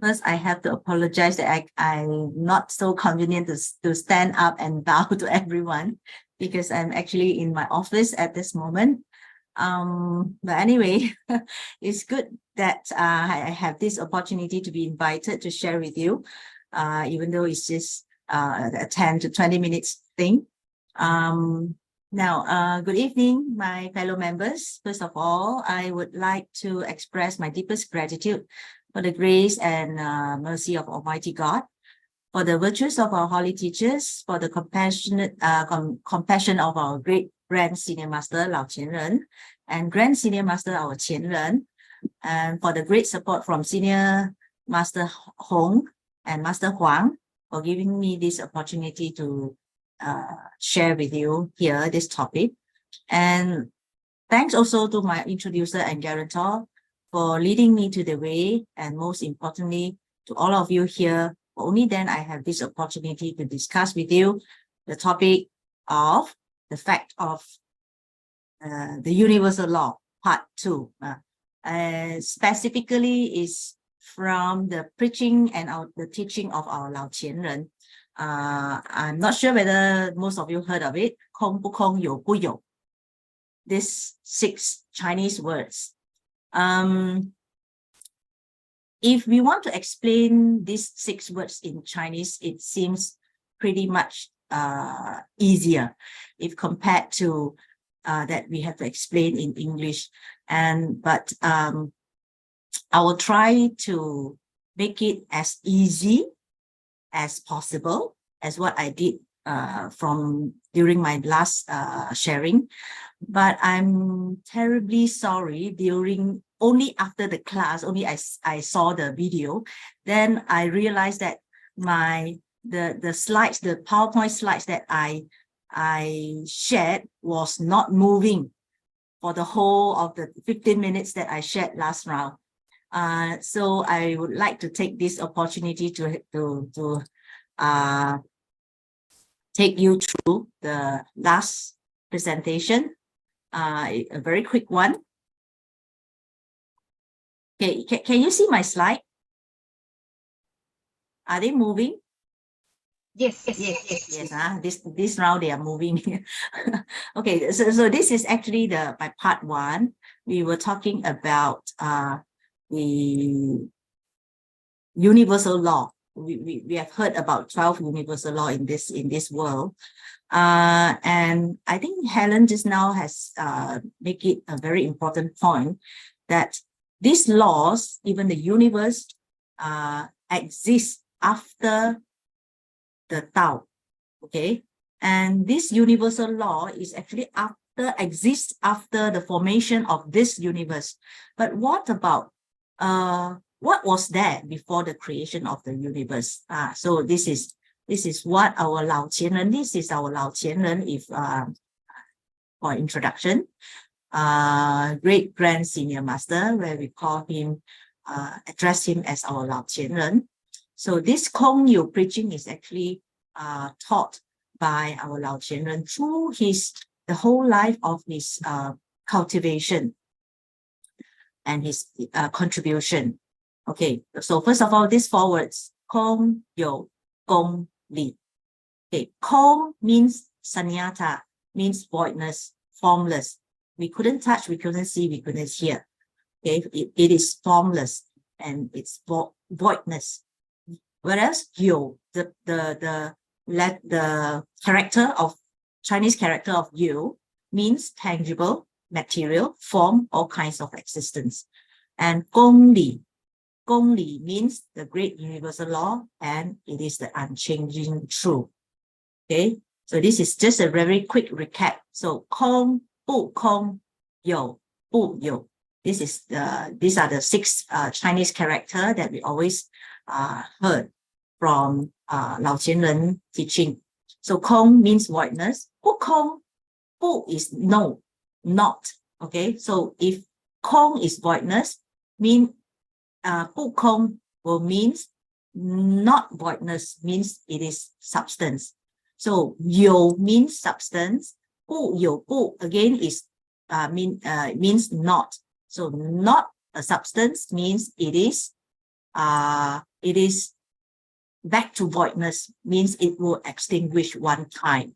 First, I have to apologize that I'm not so convenient to stand up and bow to everyone because I'm actually in my office at this moment. But anyway, it's good that I have this opportunity to be invited to share with you, even though it's just a 10 to 20 minutes thing. Now, good evening, my fellow members. First of all, I would like to express my deepest gratitude for the grace and mercy of Almighty God, for the virtues of our holy teachers, for the compassion of our great Grand Senior Master Lao Qianren and Grand Senior Master our Qianren, and for the great support from Senior Master Hong and Master Huang for giving me this opportunity to share with you here this topic. And thanks also to my introducer and guarantor for leading me to the way, and most importantly, to all of you here. Only then I have this opportunity to discuss with you the topic of the fact of the universal law, part 2. Specifically is from the preaching and the teaching of our Lao Qianren. I'm not sure whether most of you heard of it. 空不空，有不有. These 6 Chinese words. If we want to explain these 6 words in Chinese, it seems pretty much easier if compared to that we have to explain in English. But I will try to make it as easy as possible as what I did from during my last sharing. But I'm terribly sorry, only after the class, only I saw the video, then I realized that the slides, the PowerPoint slides that I shared was not moving for the whole of the 15 minutes that I shared last round. So I would like to take this opportunity to take you through the last presentation, a very quick one. Okay, can you see my slide? Are they moving? Yes. This round they are moving. Okay, so this is actually my part 1. We were talking about the universal law. We have heard about 12 universal law in this world. And I think Helen just now has make it a very important point that these laws, even the universe, exist after the Tao. Okay, and this universal law is actually exists after the formation of this universe. But what about what was there before the creation of the universe? So this is what our Lao Qianren, this is our Lao Qianren, if for introduction, great Grand Senior Master, where we call him, address him as our Lao Qianren. So this Kong Yu preaching is actually taught by our Lao Qianren through the whole life of his cultivation and his contribution. Okay, so first of all, these 4 words, Kong Yu Gong Li. Okay, Kong means sunyata, means voidness, formless. We couldn't touch, we couldn't see, we couldn't hear. Okay, it is formless and it's voidness. Whereas Yu, the character of Chinese character of Yu means tangible, material, form, all kinds of existence. And Gong Li means the great universal law, and it is the unchanging truth. Okay, so this is just a very quick recap. So Kong, Bu Kong, Yu, Bu Yu. These are the 6 Chinese character that we always heard from Lao Qianren teaching. So Kong means voidness. Bu Kong, Bu is no, not. Okay, so if Kong is voidness, mean Bu Kong will means not voidness, means it is substance. So Yu means substance. Bu Yu, Bu again is means not. So not a substance means it is it is back to voidness, means it will extinguish one time.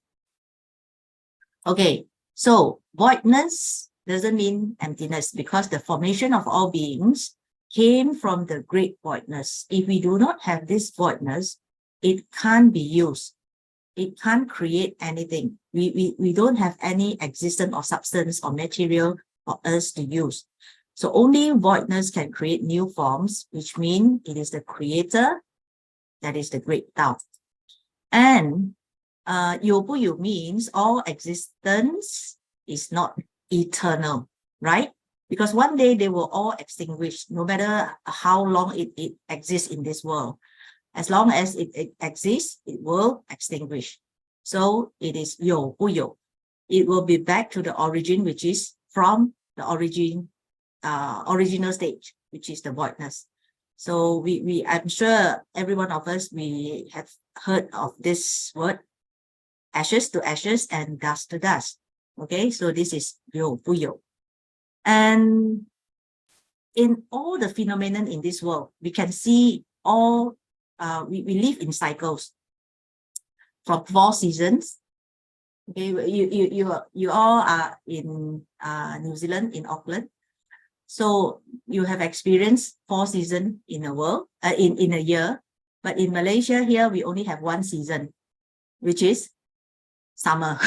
Okay, so voidness doesn't mean emptiness, because the formation of all beings came from the great voidness. If we do not have this voidness, it can't be used. It can't create anything. We don't have any existence or substance or material for us to use. So only voidness can create new forms, which means it is the creator, that is the great Tao. And 有不有 means all existence is not eternal, right? Because one day they will all extinguish, no matter how long it exists in this world. As long as it exists, it will extinguish. So it is 有不有. It will be back to the origin, which is from the original stage, which is the voidness. So I'm sure every one of us, we have heard of this word, ashes to ashes and dust to dust. Okay, so this is 有不有. And in all the phenomenon in this world, we can see all, we live in cycles from 4 seasons. Okay, you all are in New Zealand, in Auckland. So you have experienced 4 seasons in a world, in a year. But in Malaysia here, we only have 1 season, which is summer.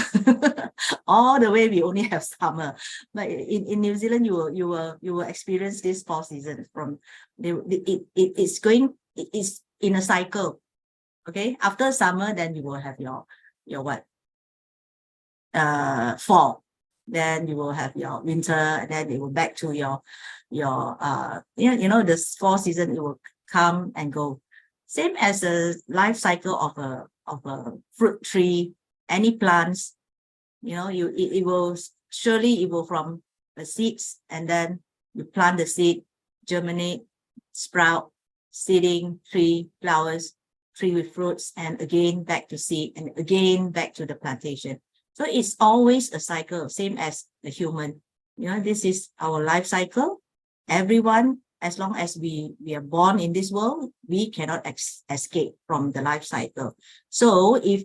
All the way we only have summer. But in New Zealand, you will experience this 4 seasons. From it's in a cycle. Okay, after summer, then you will have your what? Fall. Then you will have your winter, and then it will back to your this 4 seasons, it will come and go. Same as the life cycle of a fruit tree, any plants, it will surely evolve from the seeds, and then you plant the seed, germinate, sprout, seeding, tree, flowers, tree with fruits, and again back to seed, and again back to the plantation. So it's always a cycle, same as the human. This is our life cycle. Everyone, as long as we are born in this world, we cannot escape from the life cycle. So if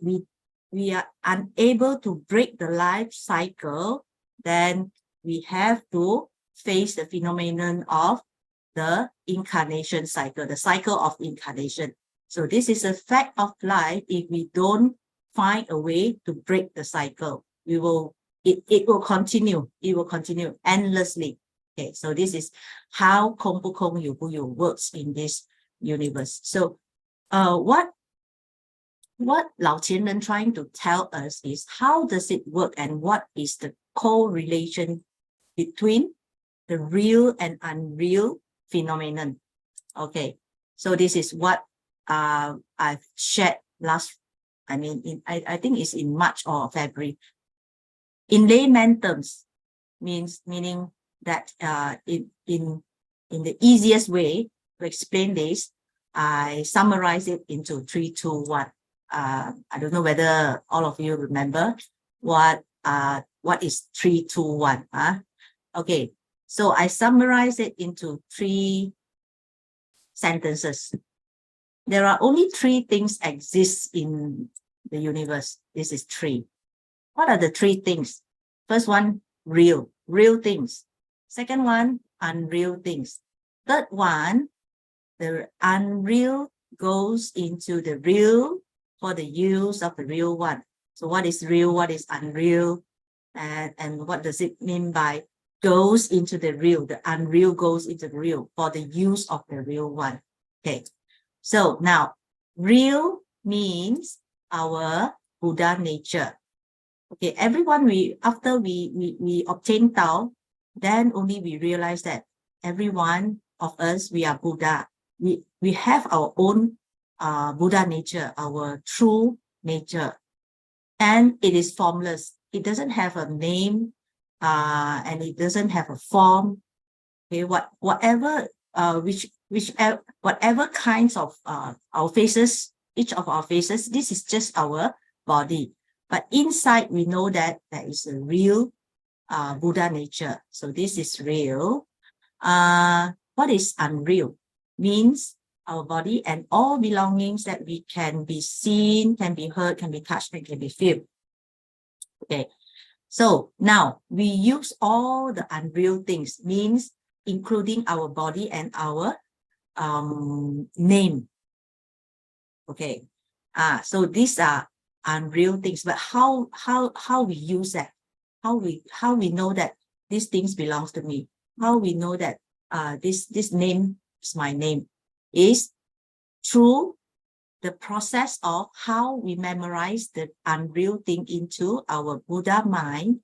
we are unable to break the life cycle, then we have to face the phenomenon of the incarnation cycle, the cycle of incarnation. So this is a fact of life. If we don't find a way to break the cycle, it will continue. It will continue endlessly. Okay, so this is how 空不空有不有 works in this universe. So what Lao Qian trying to tell us is, how does it work, and what is the correlation between the real and unreal phenomenon? Okay, so this is what I've shared I think it's in March or February. In layman terms, meaning that in the easiest way to explain this, I summarize it into 3, 2, 1. I don't know whether all of you remember what is 3, 2, 1. Okay, so I summarize it into 3 sentences. There are only 3 things exist in the universe. This is 3. What are the 3 things? First one, real things. Second one, unreal things. Third one, the unreal goes into the real for the use of the real one. So what is real? What is unreal? And what does it mean by goes into the real? The unreal goes into the real for the use of the real one. Okay. So now, real means our Buddha nature. Okay, everyone, after we obtain Tao, then only we realize that every one of us, we are Buddha. We have our own Buddha nature, our true nature, and it is formless. It doesn't have a name, and it doesn't have a form. Okay, whatever kinds of our faces, each of our faces, this is just our body. But inside, we know that there is a real Buddha nature. So this is real. What is unreal? Means our body, and all belongings that we can be seen, can be heard, can be touched, and can be felt. Okay, so now we use all the unreal things, means including our body and our name. Okay, so these are unreal things, but how we use that? How we know that these things belongs to me? How we know that this name is my name? Is through the process of how we memorize the unreal thing into our Buddha mind.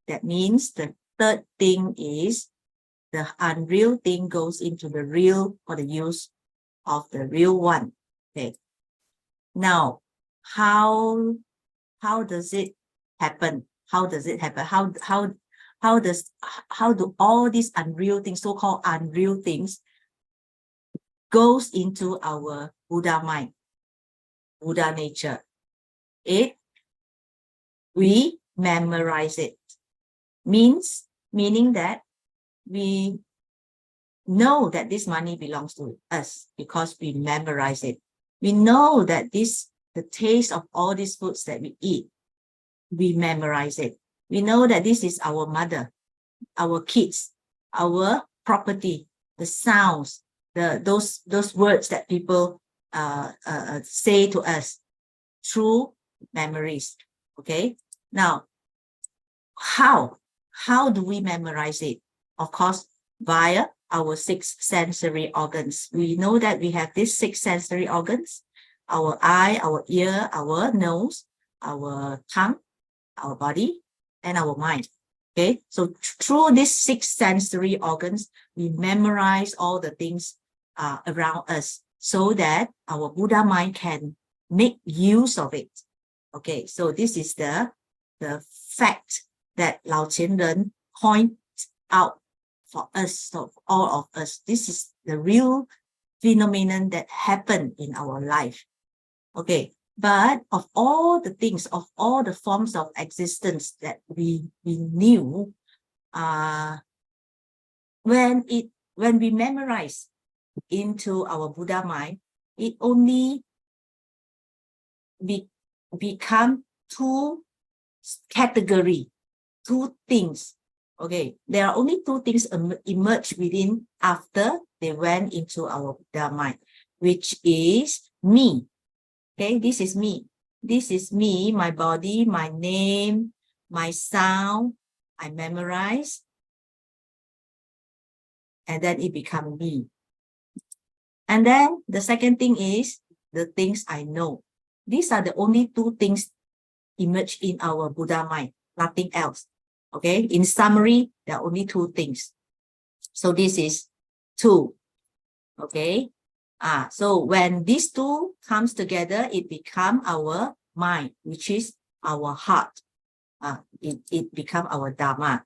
That means the third thing is the unreal thing goes into the real for the use of the real one. Okay. Now, how does it happen? How does it happen? How do all these unreal things, so-called unreal things, goes into our Buddha mind, Buddha nature? We memorize it. Meaning that we know that this money belongs to us because we memorize it. We know that the taste of all these foods that we eat, we memorize it. We know that this is our mother, our kids, our property, the sounds, those words that people say to us through memories. Okay, now how do we memorize it? Of course, via our 6 sensory organs. We know that we have these 6 sensory organs: our eye, our ear, our nose, our tongue, our body, and our mind. Okay, so through these 6 sensory organs, we memorize all the things around us so that our Buddha mind can make use of it. Okay, so this is the fact that Lao Qian Ren point out for us, so all of us. This is the real phenomenon that happened in our life. Okay, but of all the things, of all the forms of existence that we knew, when we memorize into our Buddha mind, it only become 2 categories, 2 things. Okay, there are only 2 things emerge within after they went into our Buddha mind, which is me. Okay, this is me. This is me, my body, my name, my sound. I memorize, and then it becomes me. And then the second thing is the things I know. These are the only 2 things emerge in our Buddha mind, nothing else. Okay, in summary, there are only 2 things. So this is 2. Okay, so when these 2 comes together, it become our mind, which is our heart. It become our Dharma.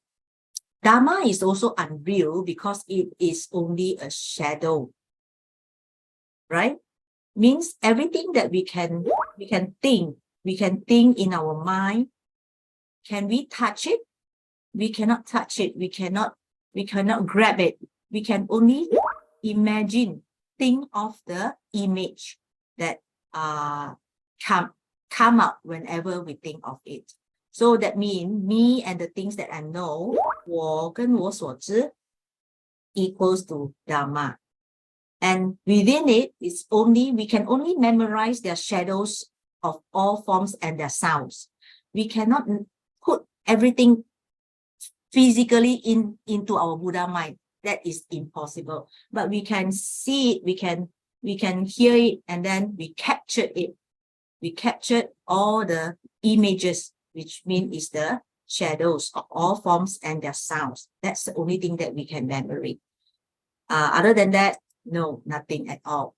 Dharma is also unreal because it is only a shadow, right? Means everything that we can think in our mind. Can we touch it? We cannot touch it. We cannot grab it. We can only imagine, think of the image that come up whenever we think of it. So that means me and the things that I know, 我跟我所知 equals to Dharma. And within it, we can only memorize their shadows of all forms and their sounds. We cannot put everything physically into our Buddha mind. That is impossible. But we can see it, we can hear it, and then we capture it. We captured all the images, which means is the shadows of all forms and their sounds. That's the only thing that we can memory. Other than that, no, nothing at all.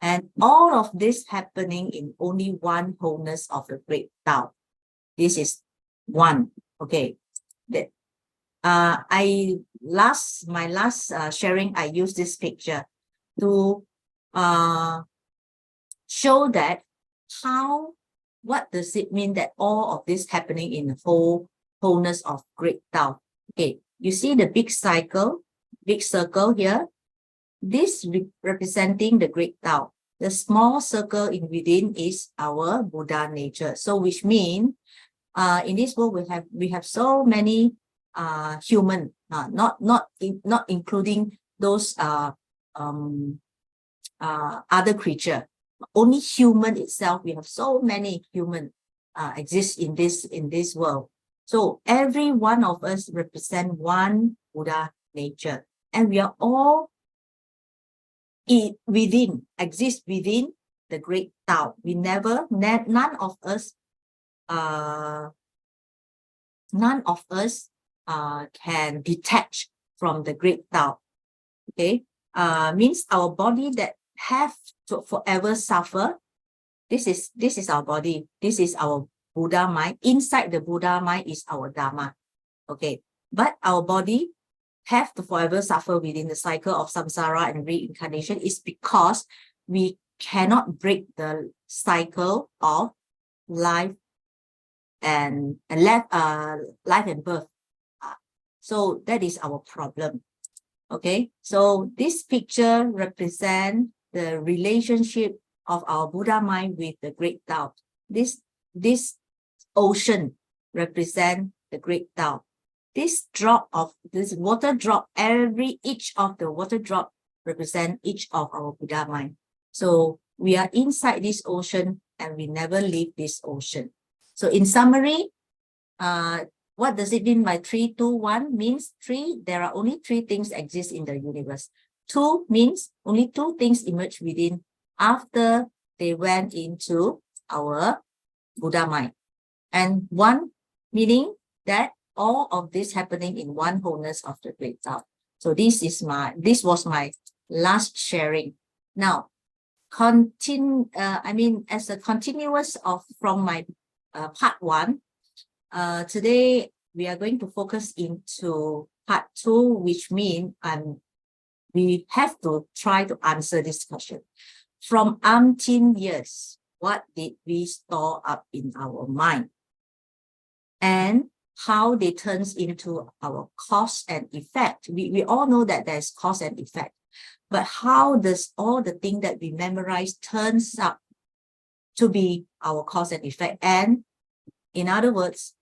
And all of this happening in only one wholeness of the great Tao. This is one. Okay. That my last sharing, I use this picture to show that what does it mean that all of this happening in the wholeness of great Tao. Okay, you see the big circle here. this representing the great Tao. The small circle in within is our Buddha nature. So which means in this world we have so many human, not including those other creature. Only human itself, we have so many human exist in this world. So every one of us represent one Buddha nature, and we are all exist within the great Tao. We never, none of us can detach from the great Tao. Okay, means our body that have to forever suffer. This is our body. This is our Buddha mind. Inside the Buddha mind is our Dharma. Okay, but our body have to forever suffer within the cycle of samsara and reincarnation is because we cannot break the cycle of life and life and birth. So that is our problem. Okay, so this picture represents the relationship of our Buddha mind with the great Tao. This ocean represents the great Tao. This water drop, each of the water drop represent each of our Buddha mind. So we are inside this ocean and we never leave this ocean. So in summary, what does it mean by 3, 2, 1? Means there are only 3 things exist in the universe. 2 means only 2 things emerge within after they went into our Buddha mind. And 1 meaning that all of this happening in one wholeness of the great Tao. So this was my last sharing. Now, as a continuous from my part 1, today we are going to focus into part 2, which means we have to try to answer this question. From umpteen years, what did we store up in our mind? And how they turns into our cause and effect. We all know that there's cause and effect, but how does all the thing that we memorize turns up to be our cause and effect? And in other words,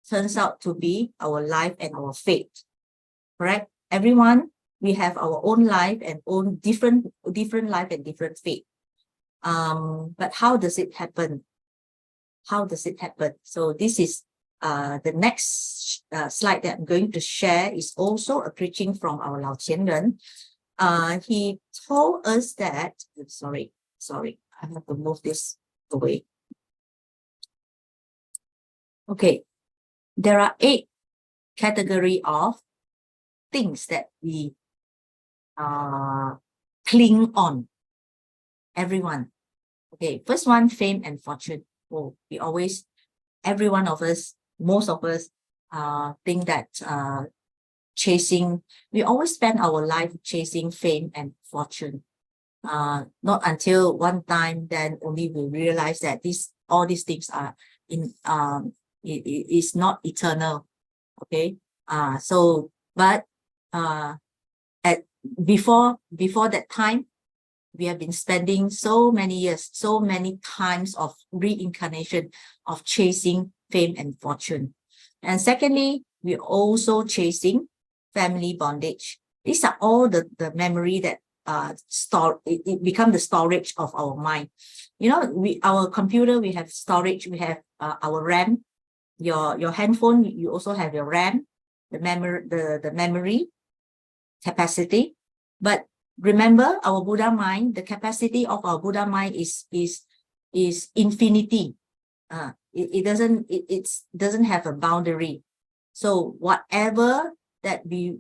turns out to be our life and our fate. Correct? Everyone, we have our own life and own different life and different fate. But how does it happen? How does it happen? So this is the next slide that I'm going to share is also a preaching from our Lao Qianren. He told us that, sorry, I have to move this away. Okay, there are 8 categories of things that we cling on. Everyone. Okay, first one, fame and fortune. Oh, every one of us, most of us think that we always spend our life chasing fame and fortune. Not until one time, then only we realize that all these things are it is not eternal. Okay. Before that time, we have been spending so many years, so many times of reincarnation of chasing fame and fortune. And secondly, we're also chasing family bondage. These are all the memory that it become the storage of our mind. You know, our computer, we have storage, we have our RAM. Your handphone, you also have your RAM, the memory capacity. But remember, our Buddha mind, the capacity of our Buddha mind is infinity. It doesn't have a boundary. So whatever that we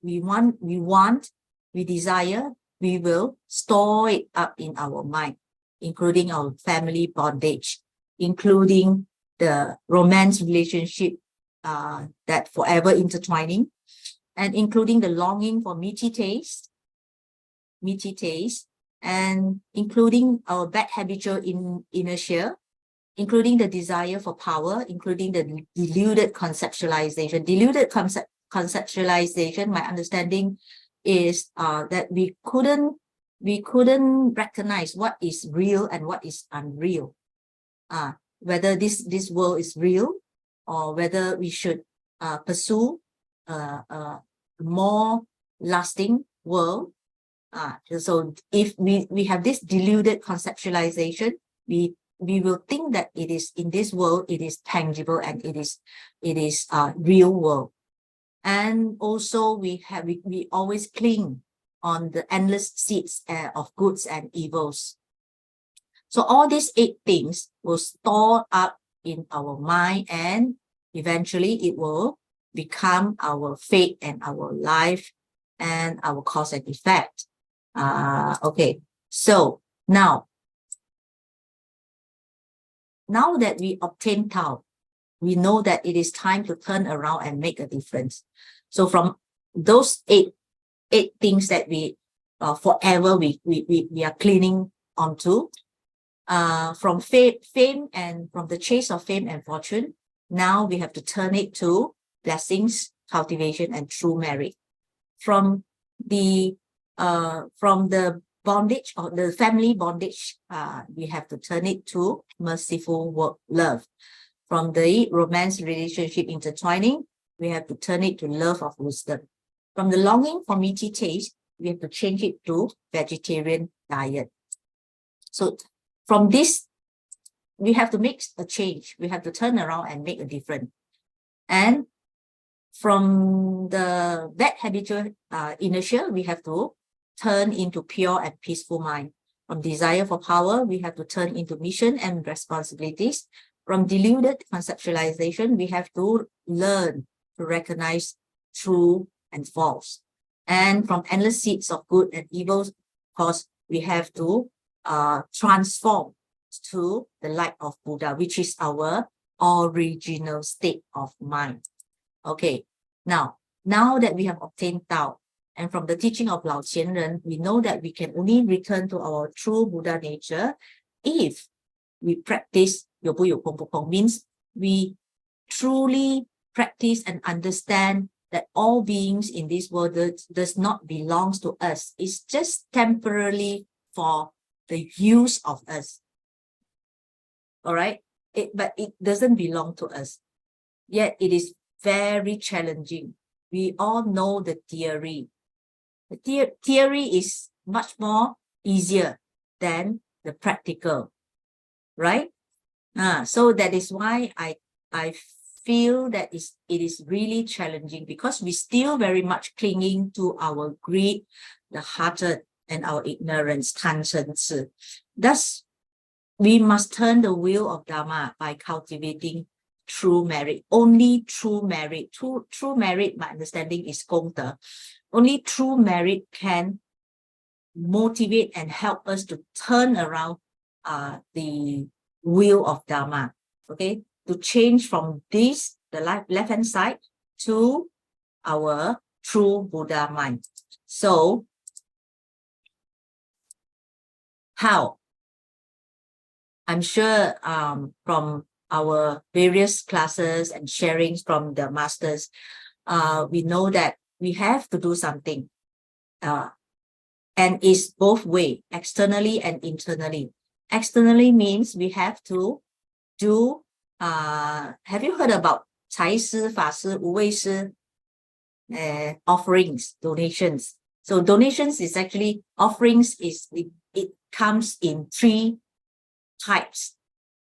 want, we desire, we will store it up in our mind, including our family bondage, including the romance relationship that forever intertwining, and including the longing for meaty taste, and including our bad habitual inertia, including the desire for power, including the deluded conceptualization. Conceptualization, my understanding, is that we couldn't recognize what is real and what is unreal. Whether this world is real, or whether we should pursue a more lasting world. So if we have this deluded conceptualization, we will think that it is in this world, it is tangible and it is real world. And also we always cling on the endless seeds of goods and evils. So all these 8 things will store up in our mind, and eventually it will become our fate and our life and our cause and effect. Okay, so now that we obtain Tao, we know that it is time to turn around and make a difference. So from those eight things that we forever we are clinging onto, from fame and from the chase of fame and fortune, now we have to turn it to blessings, cultivation, and true merit. From the bondage or the family bondage, we have to turn it to merciful work, love. From the romance relationship intertwining, we have to turn it to love of wisdom. From the longing for meaty taste, we have to change it to vegetarian diet. So from this, we have to make a change. We have to turn around and make a difference. And from the bad habitual inertia, we have to turn into pure and peaceful mind. From desire for power, we have to turn into mission and responsibilities. From deluded conceptualization, we have to learn to recognize true and false. And from endless seeds of good and evil, of course, we have to transform to the light of Buddha, which is our original state of mind. Okay, now that we have obtained Tao, and from the teaching of Lao Qianren, we know that we can only return to our true Buddha nature if we practice 有不有空不空, means we truly practice and understand that all beings in this world does not belong to us. It's just temporarily for the use of us. All right, but it doesn't belong to us. Yet it is very challenging. We all know the theory. The theory is much more easier than the practical, right? So that is why I feel that it is really challenging, because we still very much clinging to our greed, the hearted, and our ignorance, 贪嗔痴. Thus, we must turn the wheel of Dharma by cultivating true merit. Only true merit. True merit, my understanding, is 功德. Only true merit can motivate and help us to turn around the wheel of Dharma. Okay, to change from this, the left-hand side, to our true Buddha mind. So, how? I'm sure from our various classes and sharings from the masters, we know that we have to do something, and it's both way, externally and internally. Externally means we have to do, have you heard about 财施、法施、无畏施, offerings, donations? So donations is actually, offerings is, it comes in 3 types.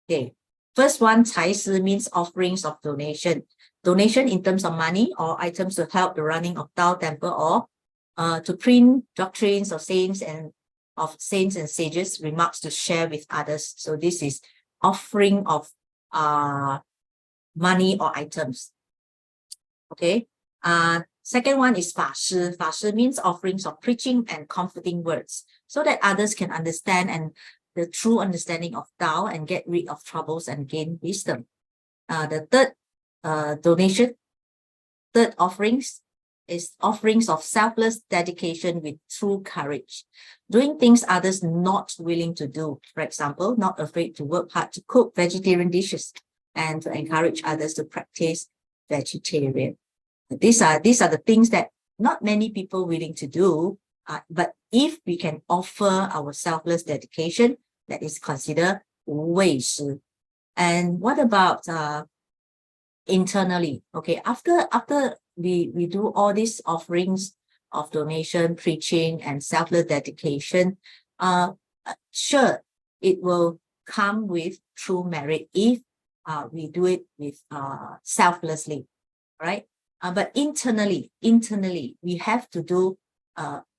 Okay, first one, 财施 means offerings of donation. Donation in terms of money or items to help the running of Tao temple, or to print doctrines of saints and sages' remarks to share with others. So this is offering of money or items. Okay. Second one is 法施. 法施 means offerings of preaching and comforting words, so that others can understand and the true understanding of Tao and get rid of troubles and gain wisdom. The third third offerings is offerings of selfless dedication with true courage, doing things others not willing to do. For example, not afraid to work hard to cook vegetarian dishes and to encourage others to practice vegetarian. These are the things that not many people willing to do. But if we can offer our selfless dedication, that is considered 为师. And what about internally? Okay, after we do all these offerings of donation, preaching, and selfless dedication, sure, it will come with true merit if we do it with selflessly, right? But internally, we have to do,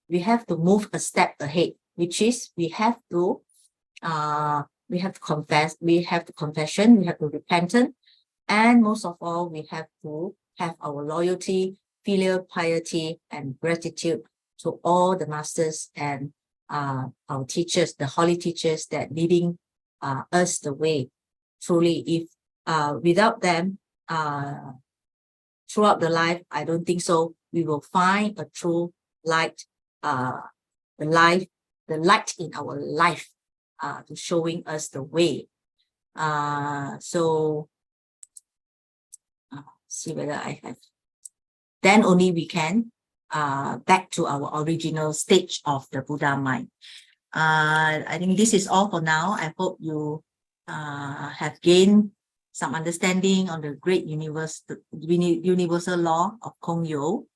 we have to move a step ahead, which is we have to confess, we have to confession, we have to repentance, and most of all, we have to have our loyalty, filial piety, and gratitude to all the masters and our teachers, the holy teachers that leading us the way. Truly, if without them, throughout the life, I don't think so. We will find a true light, the light in our life, to showing us the way. So see whether I have. Then only we can back to our original stage of the Buddha mind. I think this is all for now. I hope you have gained some understanding on the great universal law of Kong Yu.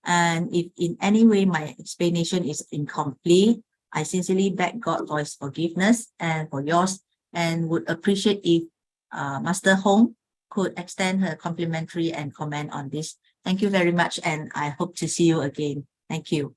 And if in any way my explanation is incomplete, I sincerely beg God for His forgiveness and for yours, and would appreciate if Master Hong could extend her complimentary and comment on this. Thank you very much, and I hope to see you again. Thank you.